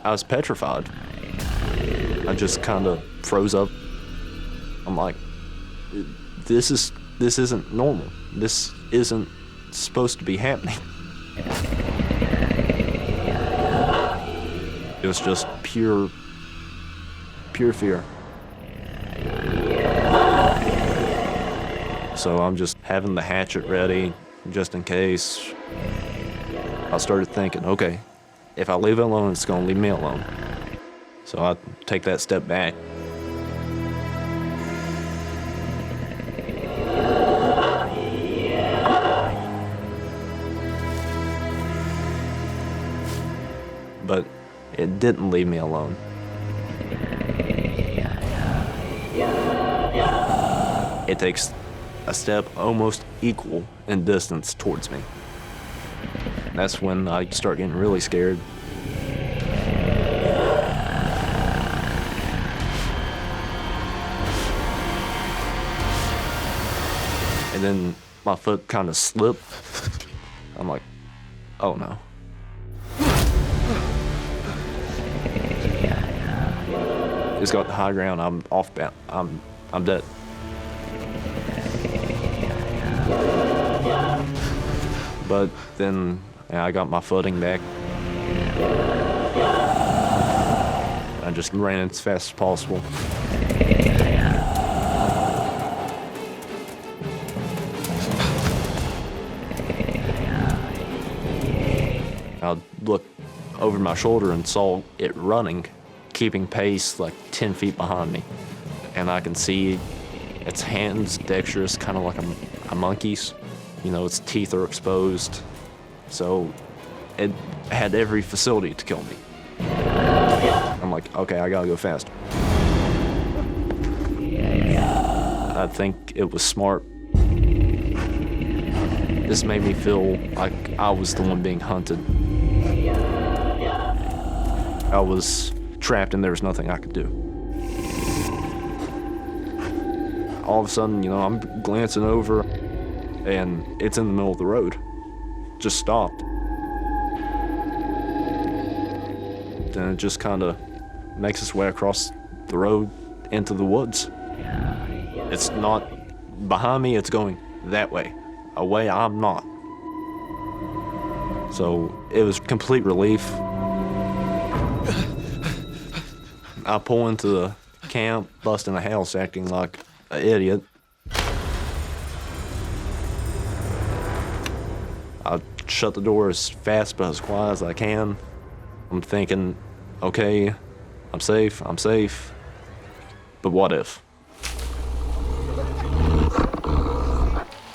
I was petrified. I just kind of froze up. I'm like, this isn't normal. This isn't supposed to be happening. It was just pure fear. So I'm just having the hatchet ready just in case. I started thinking, okay, if I leave it alone, it's gonna leave me alone. So I take that step back. But it didn't leave me alone. It takes a step almost equal in distance towards me. That's when I start getting really scared. And then my foot kind of slipped. I'm like, oh no. It's got the high ground, I'm off bound, I'm dead. But then I got my footing back. I just ran as fast as possible. I looked over my shoulder and saw it running, keeping pace like 10 feet behind me. And I can see its hands dexterous, kind of like a monkey's. You know, its teeth are exposed. So it had every facility to kill me. I'm like, okay, I gotta go fast. I think it was smart. This made me feel like I was the one being hunted. I was trapped and there was nothing I could do. All of a sudden, you know, I'm glancing over and it's in the middle of the road. Just stopped. Then it just kind of makes its way across the road into the woods. It's not behind me, it's going that way, a way I'm not. So it was complete relief. I pull into the camp, busting a house, acting like an idiot. I shut the door as fast but as quiet as I can. I'm thinking, okay, I'm safe, but what if?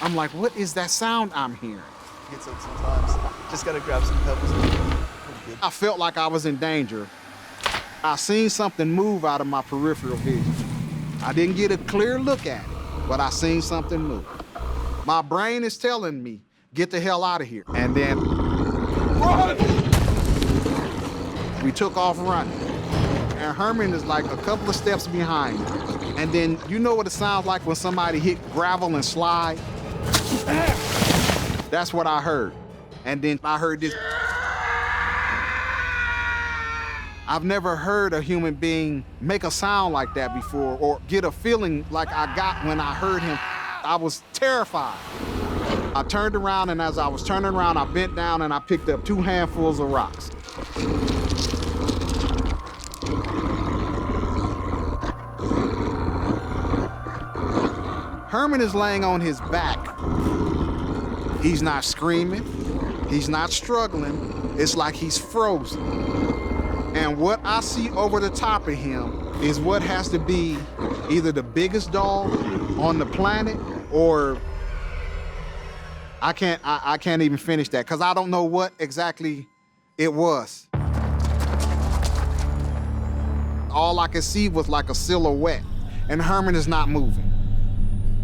I'm like, what is that sound I'm hearing? Gets up sometimes. Just gotta grab some pebbles. I felt like I was in danger. I seen something move out of my peripheral vision. I didn't get a clear look at it, but I seen something move. My brain is telling me, get the hell out of here. And then, run! We took off running. And Herman is like a couple of steps behind me. And then, you know what it sounds like when somebody hit gravel and slide? That's what I heard. And then I heard this. I've never heard a human being make a sound like that before or get a feeling like I got when I heard him. I was terrified. I turned around, and as I was turning around, I bent down and I picked up 2 handfuls of rocks. Herman is laying on his back. He's not screaming. He's not struggling. It's like he's frozen. And what I see over the top of him is what has to be either the biggest dog on the planet or I can't even finish that because I don't know what exactly it was. All I could see was like a silhouette, and Herman is not moving.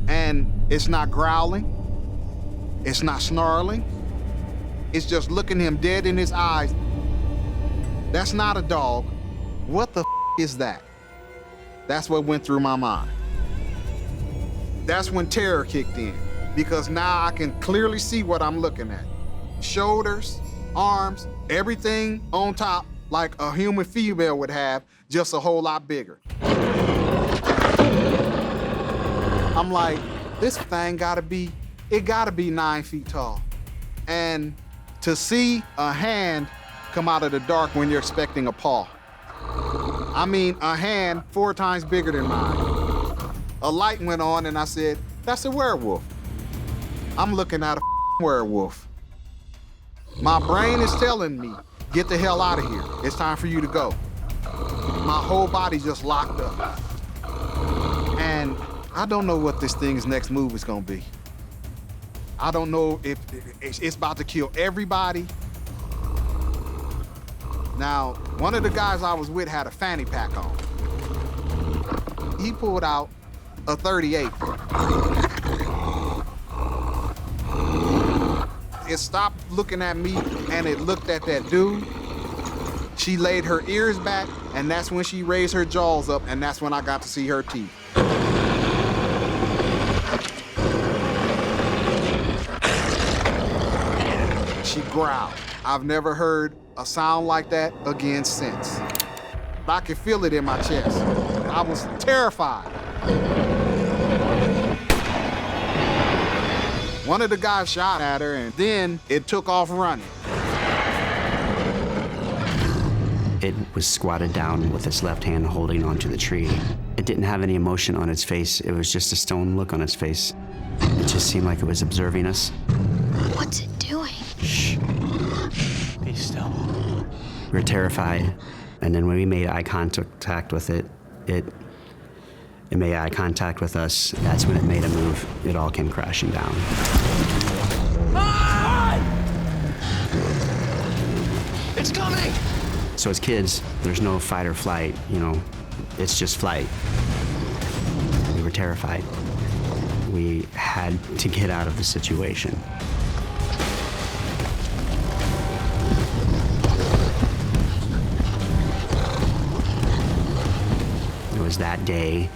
And it's not growling, it's not snarling, it's just looking him dead in his eyes. That's not a dog. What the is that? That's what went through my mind. That's when terror kicked in, because now I can clearly see what I'm looking at. Shoulders, arms, everything on top like a human female would have, just a whole lot bigger. I'm like, this thing gotta be 9 feet tall. And to see a hand come out of the dark when you're expecting a paw. I mean, a hand 4 times bigger than mine. A light went on and I said, that's a werewolf. I'm looking at a werewolf. My brain is telling me, get the hell out of here. It's time for you to go. My whole body just locked up. And I don't know what this thing's next move is gonna be. I don't know if it's about to kill everybody. Now, one of the guys I was with had a fanny pack on. He pulled out a .38. It stopped looking at me and it looked at that dude. She laid her ears back and that's when she raised her jaws up and that's when I got to see her teeth. She growled. I've never heard a sound like that again since. I could feel it in my chest. I was terrified. One of the guys shot at her and then it took off running. It was squatted down with its left hand holding onto the tree. It didn't have any emotion on its face. It was just a stone look on its face. It just seemed like it was observing us. What's it doing? Shh. Be still. We were terrified, and then when we made eye contact with it, it made eye contact with us. That's when it made a move. It all came crashing down. It's coming! So as kids, there's no fight or flight, you know, it's just flight. We were terrified. We had to get out of the situation. It was that day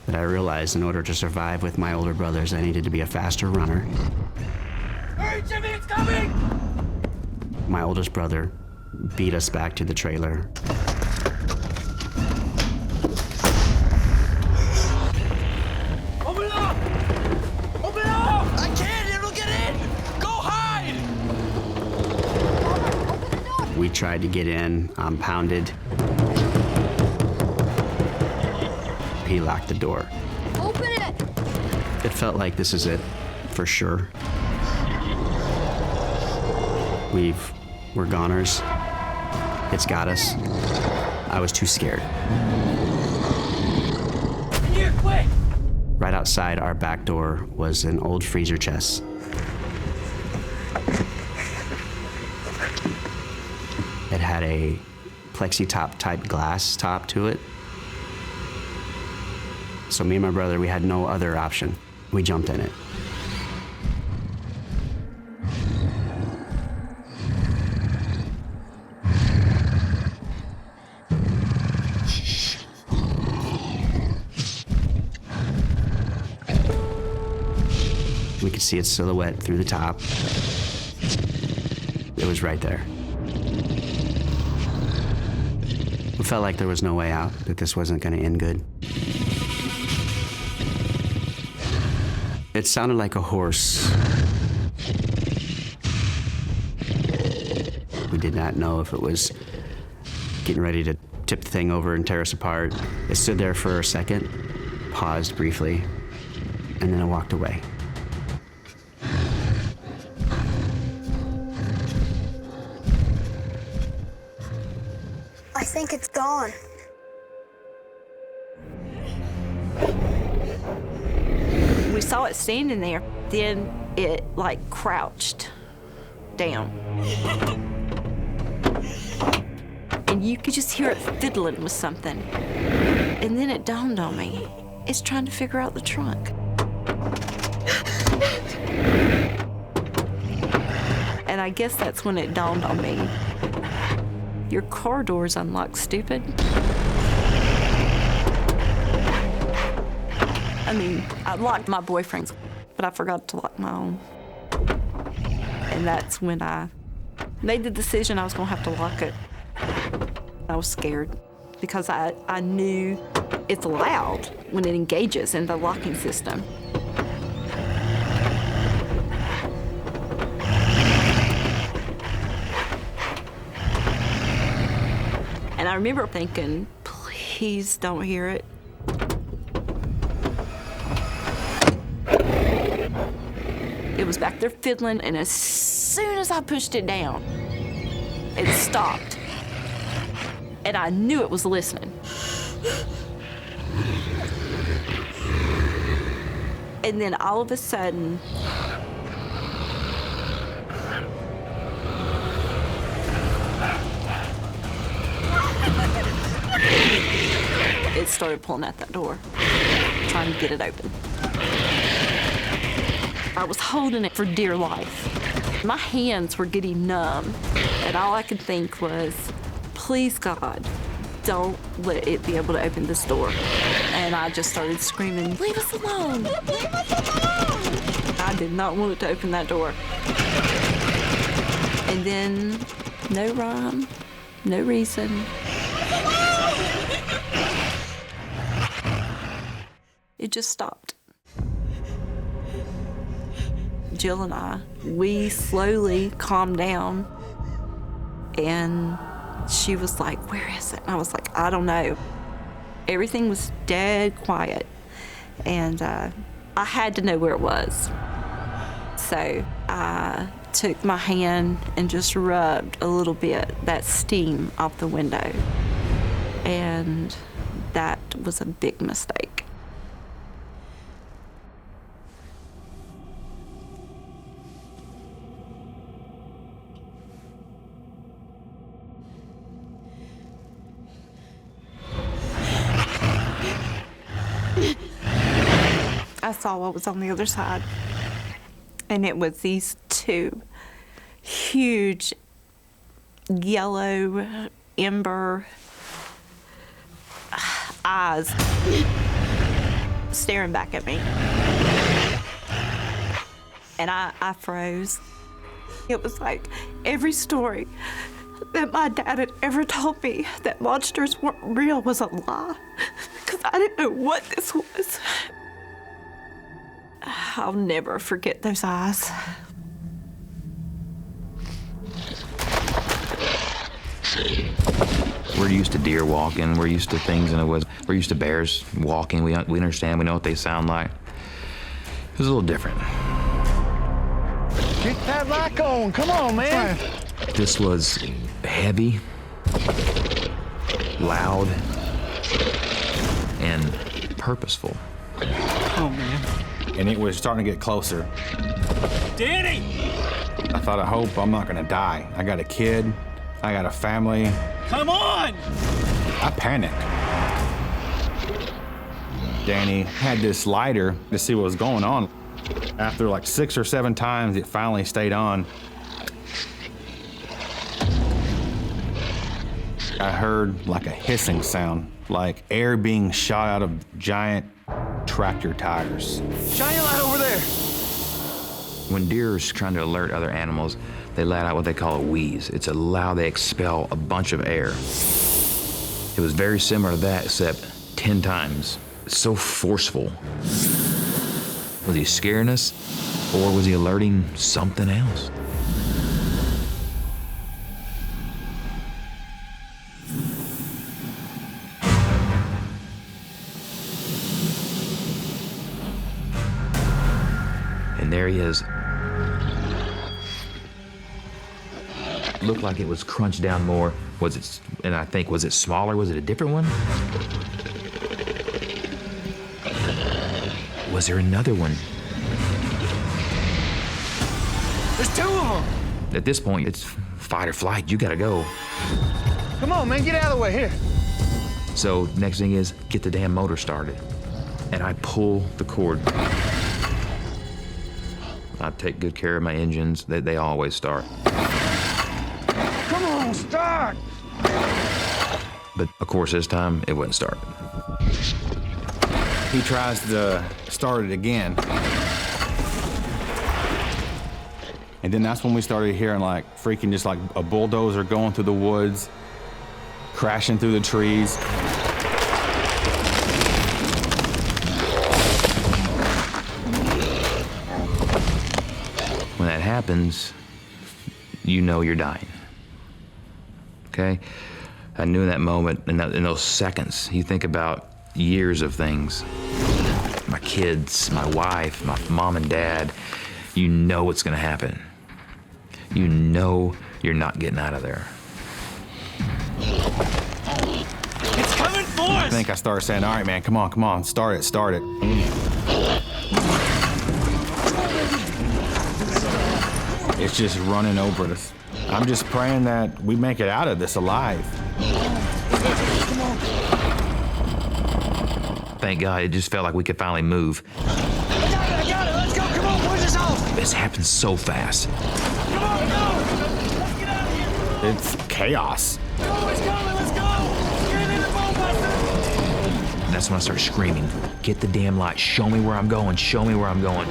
that I realized in order to survive with my older brothers, I needed to be a faster runner. Hurry, Jimmy, it's coming! My oldest brother beat us back to the trailer. Open it up! Open it up! I can't! It'll get in! Go hide! We tried to get in, pounded. He locked the door. Open it! It felt like this is it, for sure. We're goners. It's got us. I was too scared. Here, quick! Right outside our back door was an old freezer chest. It had a plexi-top type glass top to it. So me and my brother, we had no other option. We jumped in it. We could see its silhouette through the top. It was right there. It felt like there was no way out, that this wasn't going to end good. It sounded like a horse. We did not know if it was getting ready to tip the thing over and tear us apart. It stood there for a second, paused briefly, and then it walked away. I think it's gone. We saw it standing there. Then it like crouched down. And you could just hear it fiddling with something. And then it dawned on me. It's trying to figure out the trunk. And I guess that's when it dawned on me. Your car door's unlocked, stupid. I mean, I locked my boyfriend's, but I forgot to lock my own. And that's when I made the decision I was gonna have to lock it. I was scared because I knew it's loud when it engages in the locking system. And I remember thinking, please don't hear it. It was back there fiddling, and as soon as I pushed it down, it stopped. And I knew it was listening. And then all of a sudden, it started pulling at that door, trying to get it open. I was holding it for dear life. My hands were getting numb, and all I could think was, please, God, don't let it be able to open this door. And I just started screaming, leave us alone! Leave us alone! I did not want it to open that door. And then, no rhyme, no reason. It just stopped. Jill and I, we slowly calmed down, and she was like, where is it? And I was like, I don't know. Everything was dead quiet, and I had to know where it was. So I took my hand and just rubbed a little bit that steam off the window, and that was a big mistake. I saw what was on the other side, and it was these two huge yellow ember eyes staring back at me. And I froze. It was like every story that my dad had ever told me that monsters weren't real was a lie, because I didn't know what this was. I'll never forget those eyes. We're used to deer walking. We're used to things in the woods. We're used to bears walking. We understand. We know what they sound like. It was a little different. Get that lock on. Come on, man. This was heavy, loud, and purposeful. Oh, man. And it was starting to get closer. Danny! I thought, I hope I'm not gonna die. I got a kid, I got a family. Come on! I panicked. Danny had this lighter to see what was going on. After like 6 or 7 times, it finally stayed on. I heard like a hissing sound, like air being shot out of giant tractor tires. Shine your light over there. When deer are trying to alert other animals, they let out what they call a wheeze. It's a loud, they expel a bunch of air. It was very similar to that, except 10 times. So forceful. Was he scaring us, or was he alerting something else? And there he is. Looked like it was crunched down more. Was it, and I think, was it smaller? Was it a different one? Was there another one? There's 2 of them. At this point, it's fight or flight. You gotta go. Come on, man. Get out of the way. Here. So next thing is get the damn motor started. And I pull the cord. I take good care of my engines. They always start. Come on, start. But of course, this time it wouldn't start. He tries to start it again. And then that's when we started hearing like freaking just like a bulldozer going through the woods, crashing through the trees. When that happens, you know you're dying. Okay? I knew in that moment, in those seconds, you think about years of things. My kids, my wife, my mom and dad, you know what's gonna happen. You know you're not getting out of there. It's coming for us! I think I started saying, all right, man, come on, start it. It's just running over us. I'm just praying that we make it out of this alive. Thank God, it just felt like we could finally move. I got it! Let's go! Come on, push us off! This happened so fast. Come on, go! Let's get out of here! It's chaos. Go, it's coming! Let's go! Get in the boat, Buster! That's when I start screaming, get the damn light, show me where I'm going, show me where I'm going.